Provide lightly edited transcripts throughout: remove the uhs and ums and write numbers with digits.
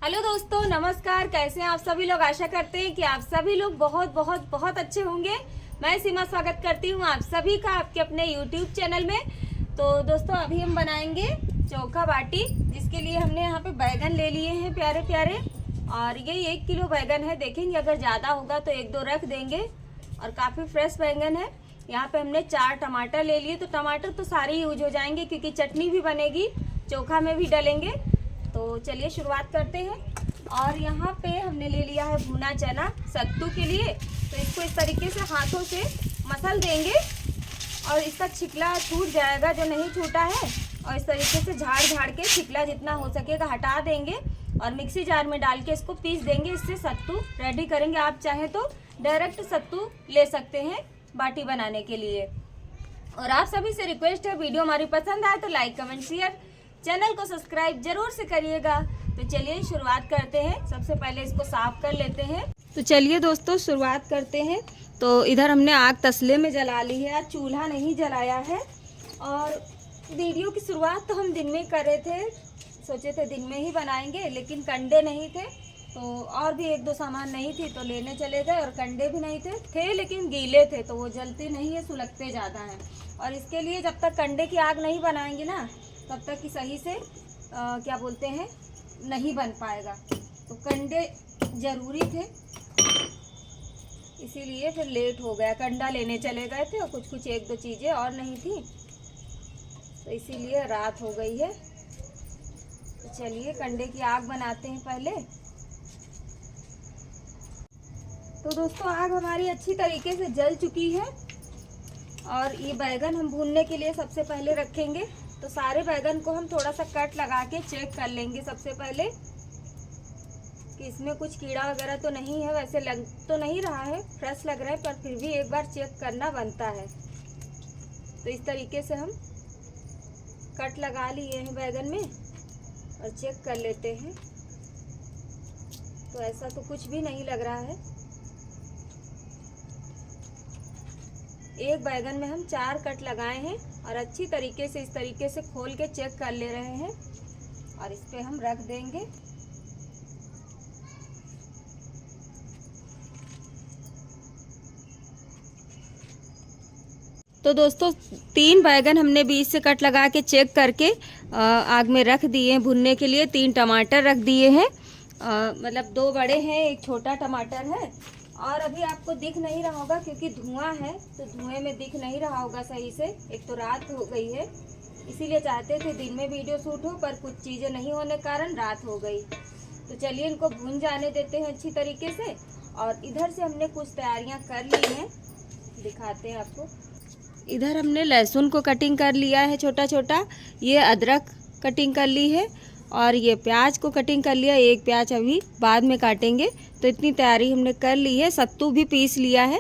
Hello दोस्तों, नमस्कार। कैसे हैं आप सभी लोग। आशा करते हैं कि आप सभी लोग बहुत बहुत बहुत अच्छे होंगे। मैं सीमा स्वागत करती हूं आप सभी का आपके अपने YouTube चैनल में। तो दोस्तों, अभी हम बनाएंगे चोखा बाटी, जिसके लिए हमने यहाँ पे बैगन ले लिए हैं प्यारे प्यारे। और ये 1 किलो बैगन है। देखेंगे अगर ज़्यादा होगा तो 1-2 रख देंगे। और काफ़ी फ्रेश बैगन है। यहाँ पे हमने 4 टमाटर ले लिए। तो टमाटर तो सारे यूज हो जाएंगे क्योंकि चटनी भी बनेगी, चोखा में भी डलेंगे। तो चलिए शुरुआत करते हैं। और यहाँ पे हमने ले लिया है भुना चना सत्तू के लिए। तो इसको इस तरीके से हाथों से मसल देंगे और इसका छिकला छूट जाएगा जो नहीं छूटा है। और इस तरीके से झाड़ के छिकला जितना हो सकेगा हटा देंगे और मिक्सी जार में डाल के इसको पीस देंगे। इससे सत्तू रेडी करेंगे। आप चाहें तो डायरेक्ट सत्तू ले सकते हैं बाटी बनाने के लिए। और आप सभी से रिक्वेस्ट है, वीडियो हमारी पसंद आए तो लाइक कमेंट शेयर, चैनल को सब्सक्राइब जरूर से करिएगा। तो चलिए शुरुआत करते हैं। सबसे पहले इसको साफ कर लेते हैं। तो चलिए दोस्तों शुरुआत करते हैं। तो इधर हमने आग तसले में जला ली है, आज चूल्हा नहीं जलाया है। और वीडियो की शुरुआत तो हम दिन में कर रहे थे, सोचे थे दिन में ही बनाएंगे, लेकिन कंडे नहीं थे तो और भी 1-2 सामान नहीं थी तो लेने चले गए। और कंडे भी नहीं थे लेकिन गीले थे तो वो जलते नहीं है, सुलगते ज़्यादा हैं। और इसके लिए जब तक कंडे की आग नहीं बनाएंगे ना तब तक कि सही से क्या बोलते हैं नहीं बन पाएगा। तो कंडे ज़रूरी थे, इसीलिए फिर लेट हो गया। कंडा लेने चले गए थे और कुछ 1-2 चीज़ें और नहीं थी तो इसीलिए रात हो गई है। तो चलिए कंडे की आग बनाते हैं पहले। तो दोस्तों आग हमारी अच्छी तरीके से जल चुकी है। और ये बैगन हम भूनने के लिए सबसे पहले रखेंगे। तो सारे बैगन को हम थोड़ा सा कट लगा के चेक कर लेंगे सबसे पहले कि इसमें कुछ कीड़ा वगैरह तो नहीं है। वैसे लग तो नहीं रहा है, फ्रेश लग रहा है, पर फिर भी एक बार चेक करना बनता है। तो इस तरीके से हम कट लगा लिए हैं बैगन में और चेक कर लेते हैं। तो ऐसा तो कुछ भी नहीं लग रहा है। एक बैगन में हम 4 कट लगाए हैं और अच्छी तरीके से इस तरीके से खोल के चेक कर ले रहे हैं। और इस पे हम रख देंगे। तो दोस्तों 3 बैगन हमने बीच से कट लगा के चेक करके आग में रख दिए हैं भुनने के लिए। 3 टमाटर रख दिए हैं, मतलब 2 बड़े हैं, 1 छोटा टमाटर है। और अभी आपको दिख नहीं रहा होगा क्योंकि धुआं है, तो धुएं में दिख नहीं रहा होगा सही से। एक तो रात हो गई है, इसीलिए चाहते थे दिन में वीडियो शूट हो, पर कुछ चीज़ें नहीं होने के कारण रात हो गई। तो चलिए इनको भून जाने देते हैं अच्छी तरीके से। और इधर से हमने कुछ तैयारियां कर ली हैं, दिखाते हैं आपको। इधर हमने लहसुन को कटिंग कर लिया है छोटा छोटा, ये अदरक कटिंग कर ली है और ये प्याज को कटिंग कर लिया। 1 प्याज अभी बाद में काटेंगे। तो इतनी तैयारी हमने कर ली है। सत्तू भी पीस लिया है।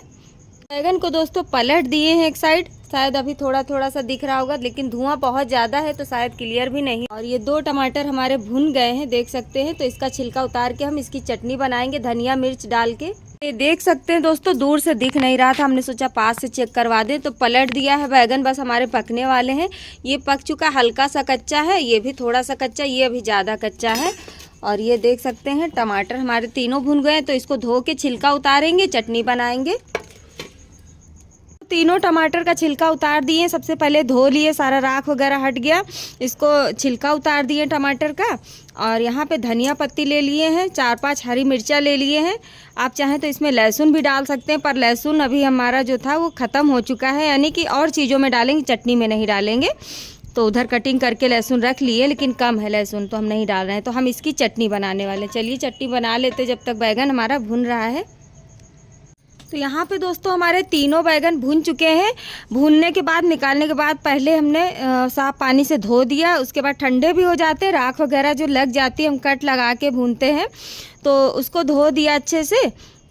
बैगन को दोस्तों पलट दिए हैं एक साइड, शायद अभी थोड़ा थोड़ा सा दिख रहा होगा, लेकिन धुआं बहुत ज़्यादा है तो शायद क्लियर भी नहीं। और ये 2 टमाटर हमारे भुन गए हैं, देख सकते हैं। तो इसका छिलका उतार के हम इसकी चटनी बनाएंगे धनिया मिर्च डाल के। ये देख सकते हैं दोस्तों, दूर से दिख नहीं रहा था, हमने सोचा पास से चेक करवा दें। तो पलट दिया है बैगन, बस हमारे पकने वाले हैं। ये पक चुका, हल्का सा कच्चा है, ये भी थोड़ा सा कच्चा, ये अभी ज़्यादा कच्चा है। और ये देख सकते हैं टमाटर हमारे तीनों भुन गए हैं। तो इसको धो के छिलका उतारेंगे, चटनी बनाएंगे। तीनों टमाटर का छिलका उतार दिए। सबसे पहले धो लिए, सारा राख वगैरह हट गया। इसको छिलका उतार दिए टमाटर का। और यहाँ पे धनिया पत्ती ले लिए हैं, 4-5 हरी मिर्चा ले लिए हैं। आप चाहें तो इसमें लहसुन भी डाल सकते हैं, पर लहसुन अभी हमारा जो था वो ख़त्म हो चुका है, यानी कि और चीज़ों में डालेंगे, चटनी में नहीं डालेंगे। तो उधर कटिंग करके लहसुन रख लिए, लेकिन कम है लहसुन तो हम नहीं डाल रहे हैं। तो हम इसकी चटनी बनाने वाले हैं। चलिए चटनी बना लेते जब तक बैगन हमारा भुन रहा है। तो यहाँ पे दोस्तों हमारे तीनों बैगन भून चुके हैं। भूनने के बाद, निकालने के बाद पहले हमने साफ पानी से धो दिया। उसके बाद ठंडे भी हो जाते हैं, राख वगैरह जो लग जाती है, हम कट लगा के भूनते हैं, तो उसको धो दिया अच्छे से।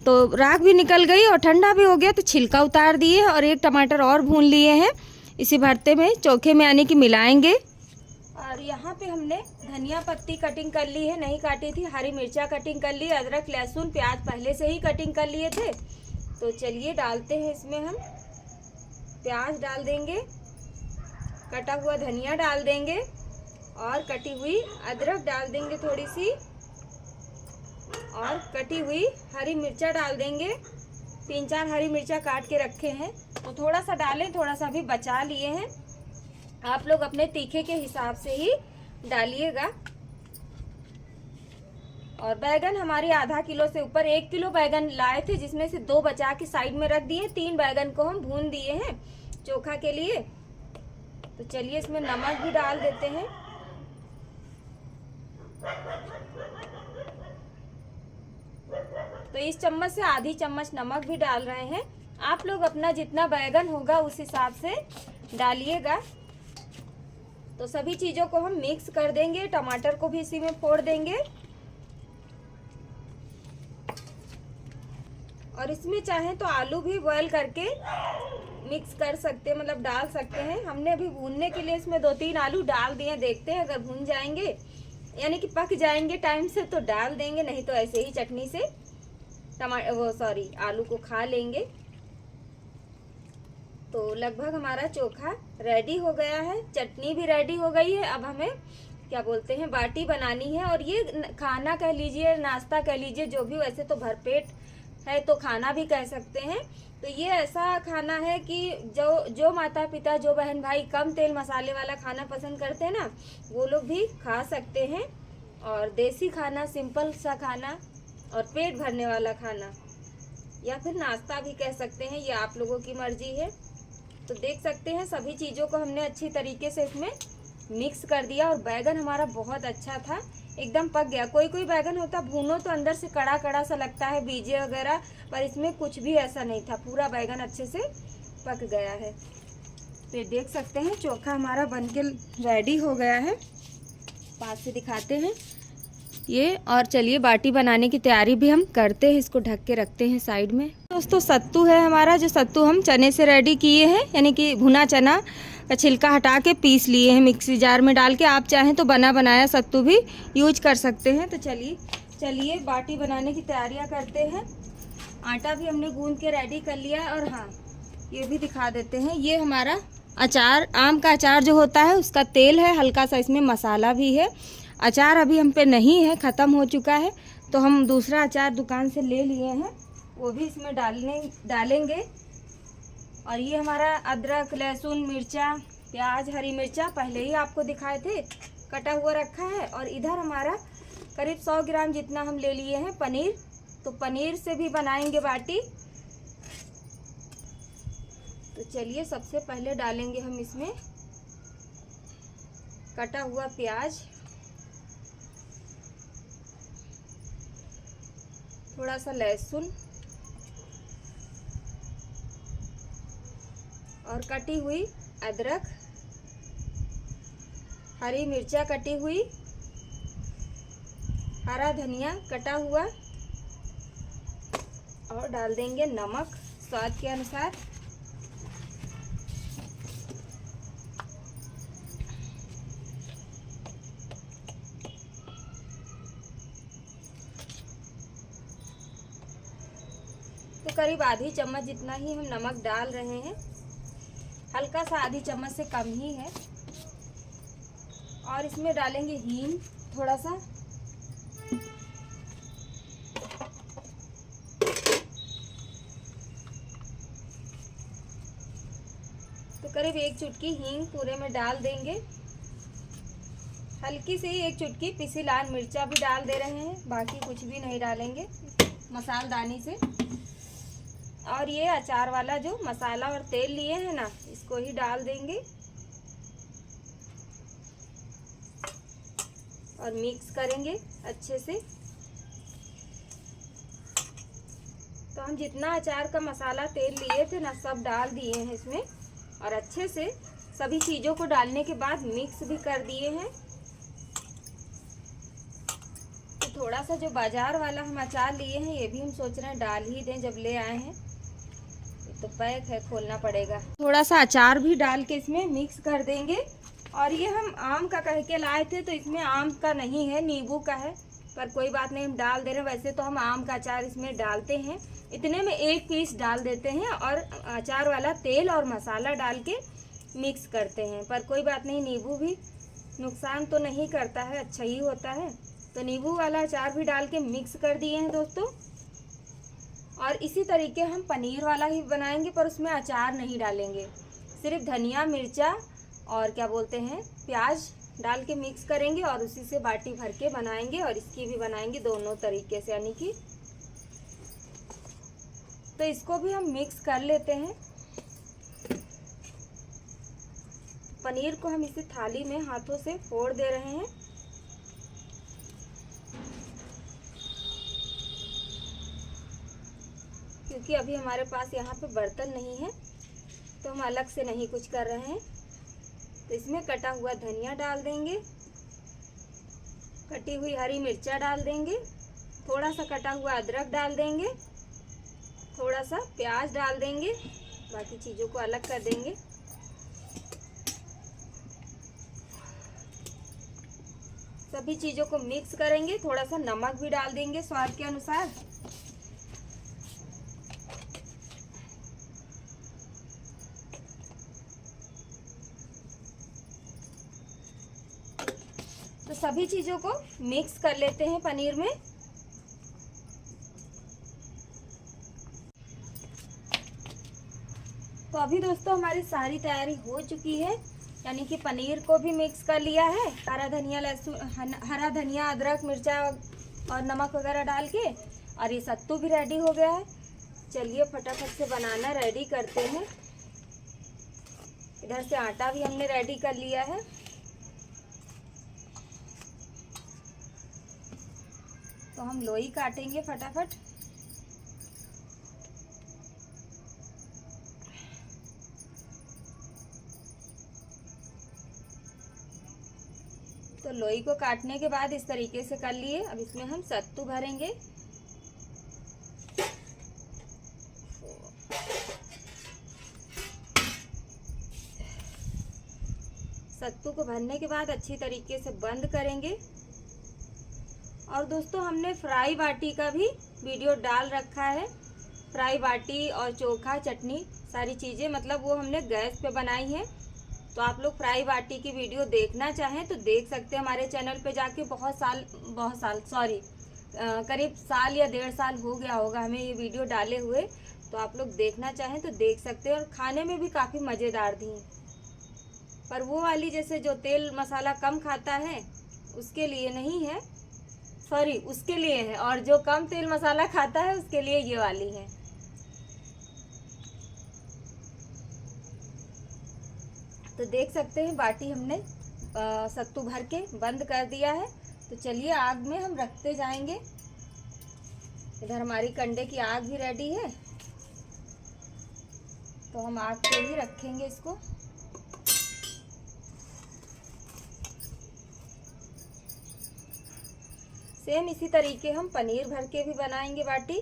तो राख भी निकल गई और ठंडा भी हो गया। तो छिलका उतार दिए और 1 टमाटर और भून लिए हैं। इसी भरते में चोखे में यानी कि मिलाएंगे। और यहाँ पे हमने धनिया पत्ती कटिंग कर ली है, नहीं काटी थी। हरी मिर्चा कटिंग कर ली, अदरक लहसुन प्याज पहले से ही कटिंग कर लिए थे। तो चलिए डालते हैं इसमें हम। प्याज डाल देंगे, कटा हुआ धनिया डाल देंगे और कटी हुई अदरक डाल देंगे थोड़ी सी। और कटी हुई हरी मिर्चा डाल देंगे। 3-4 हरी मिर्चा काट के रखे हैं, तो थोड़ा सा डालें, थोड़ा सा भी बचा लिए हैं। आप लोग अपने तीखे के हिसाब से ही डालिएगा। और बैगन हमारी आधा किलो से ऊपर, 1 किलो बैगन लाए थे, जिसमें से 2 बचा के साइड में रख दिए। 3 बैगन को हम भून दिए हैं चोखा के लिए। तो चलिए इसमें नमक भी डाल देते हैं। तो इस चम्मच से आधी चम्मच नमक भी डाल रहे हैं। आप लोग अपना जितना बैगन होगा उस हिसाब से डालिएगा। तो सभी चीजों को हम मिक्स कर देंगे। टमाटर को भी इसी में फोड़ देंगे। और इसमें चाहें तो आलू भी बॉईल करके मिक्स कर सकते हैं, मतलब डाल सकते हैं। हमने अभी भूनने के लिए इसमें 2-3 आलू डाल दिए। देखते हैं, अगर भून जाएंगे यानी कि पक जाएंगे टाइम से तो डाल देंगे, नहीं तो ऐसे ही चटनी से आलू को खा लेंगे। तो लगभग हमारा चोखा रेडी हो गया है, चटनी भी रेडी हो गई है। अब हमें क्या बोलते हैं, बाटी बनानी है। और ये खाना कह लीजिए, नाश्ता कह लीजिए, जो भी, वैसे तो भरपेट है तो खाना भी कह सकते हैं। तो ये ऐसा खाना है कि जो माता पिता, जो बहन भाई कम तेल मसाले वाला खाना पसंद करते हैं ना, वो लोग भी खा सकते हैं। और देसी खाना, सिंपल सा खाना और पेट भरने वाला खाना, या फिर नाश्ता भी कह सकते हैं, ये आप लोगों की मर्जी है। तो देख सकते हैं सभी चीज़ों को हमने अच्छी तरीके से इसमें मिक्स कर दिया। और बैगन हमारा बहुत अच्छा था, एकदम पक गया। कोई कोई बैगन होता भूनो तो अंदर से कड़ा कड़ा सा लगता है, बीजे वगैरह, पर इसमें कुछ भी ऐसा नहीं था, पूरा बैगन अच्छे से पक गया है। तो ये देख सकते हैं चोखा हमारा बनके रेडी हो गया है। पास से दिखाते हैं ये। और चलिए बाटी बनाने की तैयारी भी हम करते हैं। इसको ढक के रखते हैं साइड में। दोस्तों सत्तू है हमारा, जो सत्तू हम चने से रेडी किए हैं, यानी कि भुना चना का छिलका हटा के पीस लिए हैं मिक्सी जार में डाल के। आप चाहें तो बना बनाया सत्तू भी यूज कर सकते हैं। तो चलिए बाटी बनाने की तैयारियां करते हैं। आटा भी हमने गूंद के रेडी कर लिया है। और हाँ, ये भी दिखा देते हैं, ये हमारा अचार, आम का अचार जो होता है उसका तेल है, हल्का सा इसमें मसाला भी है। अचार अभी हम पे नहीं है, ख़त्म हो चुका है, तो हम दूसरा अचार दुकान से ले लिए हैं, वो भी इसमें डालेंगे। और ये हमारा अदरक, लहसुन, मिर्चा, प्याज, हरी मिर्चा पहले ही आपको दिखाए थे, कटा हुआ रखा है। और इधर हमारा करीब 100 ग्राम जितना हम ले लिए हैं पनीर। तो पनीर से भी बनाएंगे बाटी। तो चलिए सबसे पहले डालेंगे हम इसमें कटा हुआ प्याज, थोड़ा सा लहसुन और कटी हुई अदरक, हरी मिर्चा कटी हुई, हरा धनिया कटा हुआ, और डाल देंगे नमक स्वाद के अनुसार। तो करीब आधी चम्मच जितना ही हम नमक डाल रहे हैं, हल्का सा आधी चम्मच से कम ही है। और इसमें डालेंगे हींग थोड़ा सा, तो करीब 1 चुटकी हींग पूरे में डाल देंगे। हल्की से ही 1 चुटकी पिसी लाल मिर्चा भी डाल दे रहे हैं, बाकी कुछ भी नहीं डालेंगे मसालदानी से। और ये अचार वाला जो मसाला और तेल लिए हैं ना, इसको ही डाल देंगे और मिक्स करेंगे अच्छे से। तो हम जितना अचार का मसाला तेल लिए थे ना, सब डाल दिए हैं इसमें। और अच्छे से सभी चीज़ों को डालने के बाद मिक्स भी कर दिए हैं। तो थोड़ा सा जो बाजार वाला हम अचार लिए हैं, ये भी हम सोच रहे हैं डाल ही दें, जब ले आए हैं। तो पैक है, खोलना पड़ेगा। थोड़ा सा अचार भी डाल के इसमें मिक्स कर देंगे। और ये हम आम का कह के लाए थे, तो इसमें आम का नहीं है, नींबू का है, पर कोई बात नहीं, हम डाल दे रहे हैं। वैसे तो हम आम का अचार इसमें डालते हैं, इतने में 1 पीस डाल देते हैं और अचार वाला तेल और मसाला डाल के मिक्स करते हैं। पर कोई बात नहीं, नींबू भी नुकसान तो नहीं करता है, अच्छा ही होता है। तो नींबू वाला अचार भी डाल के मिक्स कर दिए हैं दोस्तों। और इसी तरीके हम पनीर वाला ही बनाएंगे, पर उसमें अचार नहीं डालेंगे, सिर्फ धनिया मिर्चा और क्या बोलते हैं प्याज डाल के मिक्स करेंगे और उसी से बाटी भर के बनाएंगे। और इसकी भी बनाएंगे दोनों तरीके से, यानी कि तो इसको भी हम मिक्स कर लेते हैं। पनीर को हम इसी थाली में हाथों से फोड़ दे रहे हैं। क्योंकि अभी हमारे पास यहाँ पे बर्तन नहीं है तो हम अलग से नहीं कुछ कर रहे हैं। तो इसमें कटा हुआ धनिया डाल देंगे, कटी हुई हरी मिर्चा डाल देंगे, थोड़ा सा कटा हुआ अदरक डाल देंगे, थोड़ा सा प्याज डाल देंगे, बाकी चीज़ों को अलग कर देंगे। सभी चीज़ों को मिक्स करेंगे, थोड़ा सा नमक भी डाल देंगे स्वाद के अनुसार। तो सभी चीज़ों को मिक्स कर लेते हैं पनीर में। तो अभी दोस्तों हमारी सारी तैयारी हो चुकी है, यानी कि पनीर को भी मिक्स कर लिया है, हरा धनिया लहसुन, हरा धनिया अदरक मिर्चा और नमक वगैरह डाल के, और ये सत्तू भी रेडी हो गया है। चलिए फटाफट से बनाना रेडी करते हैं। इधर से आटा भी हमने रेडी कर लिया है। तो हम लोई काटेंगे फटाफट। तो लोई को काटने के बाद इस तरीके से कर लिए। अब इसमें हम सत्तू भरेंगे। सत्तू को भरने के बाद अच्छी तरीके से बंद करेंगे। और दोस्तों हमने फ्राई बाटी का भी वीडियो डाल रखा है। फ्राई बाटी और चोखा चटनी सारी चीज़ें, मतलब वो हमने गैस पे बनाई है। तो आप लोग फ्राई बाटी की वीडियो देखना चाहें तो देख सकते हैं हमारे चैनल पे जाके। करीब साल या 1.5 साल हो गया होगा हमें ये वीडियो डाले हुए। तो आप लोग देखना चाहें तो देख सकते हैं। और खाने में भी काफ़ी मज़ेदार थी। पर वो वाली जैसे जो तेल मसाला कम खाता है उसके लिए नहीं है, सॉरी उसके लिए है, और जो कम तेल मसाला खाता है उसके लिए ये वाली है। तो देख सकते हैं बाटी हमने सत्तू भर के बंद कर दिया है। तो चलिए आग में हम रखते जाएंगे। इधर हमारी कंडे की आग भी रेडी है। तो हम आग पे ही रखेंगे इसको। सेम इसी तरीके हम पनीर भर के भी बनाएंगे बाटी।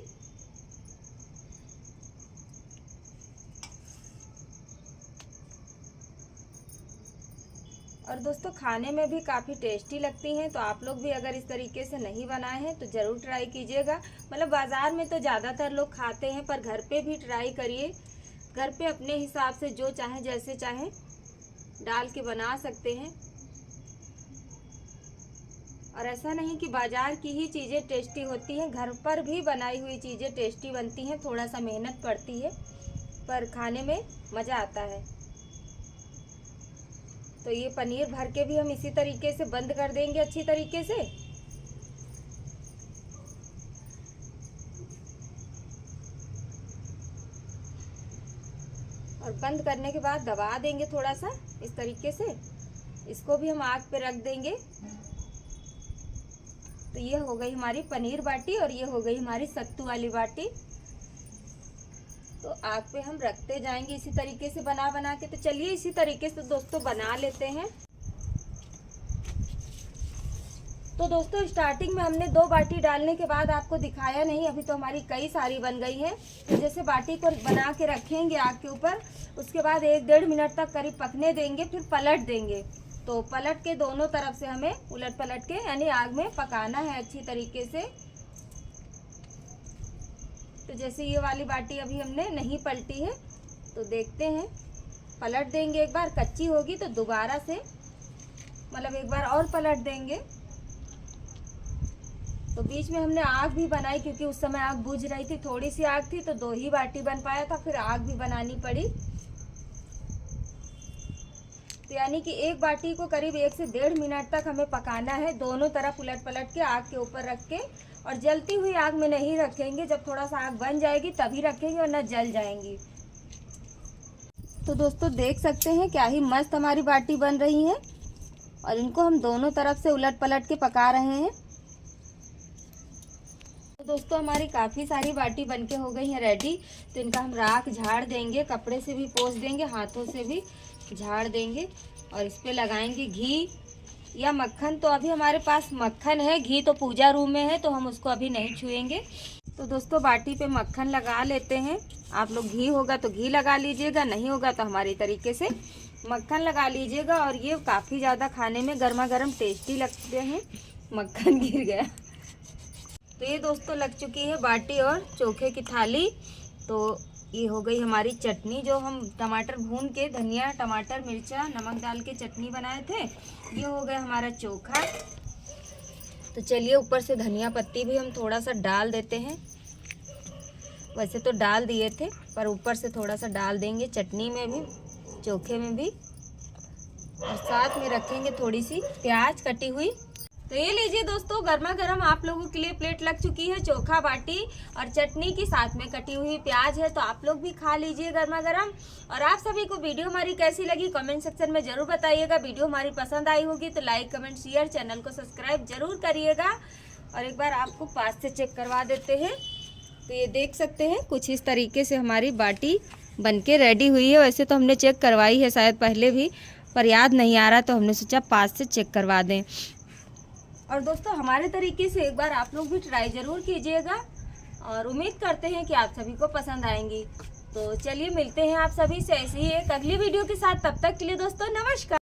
और दोस्तों खाने में भी काफ़ी टेस्टी लगती हैं। तो आप लोग भी अगर इस तरीके से नहीं बनाए हैं तो ज़रूर ट्राई कीजिएगा। मतलब बाज़ार में तो ज़्यादातर लोग खाते हैं, पर घर पे भी ट्राई करिए। घर पे अपने हिसाब से जो चाहें जैसे चाहें डाल के बना सकते हैं। और ऐसा नहीं कि बाज़ार की ही चीज़ें टेस्टी होती हैं, घर पर भी बनाई हुई चीज़ें टेस्टी बनती हैं। थोड़ा सा मेहनत पड़ती है पर खाने में मज़ा आता है। तो ये पनीर भर के भी हम इसी तरीके से बंद कर देंगे अच्छी तरीके से। और बंद करने के बाद दबा देंगे थोड़ा सा इस तरीके से। इसको भी हम आग पे रख देंगे। तो ये हो गई हमारी पनीर बाटी और ये हो गई हमारी सत्तू वाली बाटी। तो आग पे हम रखते जाएंगे इसी तरीके से बना बना के। तो चलिए इसी तरीके से दोस्तों बना लेते हैं। तो दोस्तों स्टार्टिंग में हमने 2 बाटी डालने के बाद आपको दिखाया नहीं, अभी तो हमारी कई सारी बन गई हैं। तो जैसे बाटी को बना के रखेंगे आग के ऊपर, उसके बाद 1-1.5 मिनट तक करीब पकने देंगे, फिर पलट देंगे। तो पलट के दोनों तरफ से हमें उलट पलट के यानी आग में पकाना है अच्छी तरीके से। तो जैसे ये वाली बाटी अभी हमने नहीं पलटी है, तो देखते हैं, पलट देंगे एक बार। कच्ची होगी तो दोबारा से मतलब एक बार और पलट देंगे। तो बीच में हमने आग भी बनाई, क्योंकि उस समय आग बुझ रही थी, थोड़ी सी आग थी तो 2 ही बाटी बन पाया था, फिर आग भी बनानी पड़ी। तो यानी कि एक बाटी को करीब 1 से 1.5 मिनट तक हमें पकाना है, दोनों तरफ उलट पलट के आग के ऊपर रख के। और जलती हुई आग में नहीं रखेंगे, जब थोड़ा सा आग बन जाएगी तभी रखेंगे, वरना जल जाएंगी। तो दोस्तों देख सकते हैं क्या ही मस्त हमारी बाटी बन रही है, और इनको हम दोनों तरफ से उलट पलट के पका रहे हैं। तो दोस्तों हमारी काफ़ी सारी बाटी बनके हो गई है रेडी। तो इनका हम राख झाड़ देंगे, कपड़े से भी पोंछ देंगे, हाथों से भी झाड़ देंगे, और इस पे लगाएंगे घी या मक्खन। तो अभी हमारे पास मक्खन है, घी तो पूजा रूम में है तो हम उसको अभी नहीं छुएंगे। तो दोस्तों बाटी पे मक्खन लगा लेते हैं। आप लोग घी होगा तो घी लगा लीजिएगा, नहीं होगा तो हमारी तरीके से मक्खन लगा लीजिएगा। और ये काफ़ी ज़्यादा खाने में गर्मा गर्म टेस्टी लगते हैं। मक्खन गिर गया। तो ये दोस्तों लग चुकी है बाटी और चोखे की थाली। तो ये हो गई हमारी चटनी, जो हम टमाटर भून के, धनिया टमाटर मिर्चा नमक डाल के चटनी बनाए थे। ये हो गया हमारा चोखा। तो चलिए ऊपर से धनिया पत्ती भी हम थोड़ा सा डाल देते हैं। वैसे तो डाल दिए थे, पर ऊपर से थोड़ा सा डाल देंगे चटनी में भी, चोखे में भी। और साथ में रखेंगे थोड़ी सी प्याज कटी हुई। तो ये लीजिए दोस्तों, गर्मा गर्म आप लोगों के लिए प्लेट लग चुकी है, चोखा बाटी और चटनी की, साथ में कटी हुई प्याज है। तो आप लोग भी खा लीजिए गर्मा गर्म। और आप सभी को वीडियो हमारी कैसी लगी कमेंट सेक्शन में जरूर बताइएगा। वीडियो हमारी पसंद आई होगी तो लाइक कमेंट शेयर, चैनल को सब्सक्राइब जरूर करिएगा। और एक बार आपको पास से चेक करवा देते हैं। तो ये देख सकते हैं कुछ इस तरीके से हमारी बाटी बनके रेडी हुई है। वैसे तो हमने चेक करवाई है शायद पहले भी, पर याद नहीं आ रहा तो हमने सोचा पास से चेक करवा दें। और दोस्तों हमारे तरीके से एक बार आप लोग भी ट्राई ज़रूर कीजिएगा, और उम्मीद करते हैं कि आप सभी को पसंद आएंगी। तो चलिए मिलते हैं आप सभी से ऐसे ही एक अगली वीडियो के साथ। तब तक के लिए दोस्तों नमस्कार।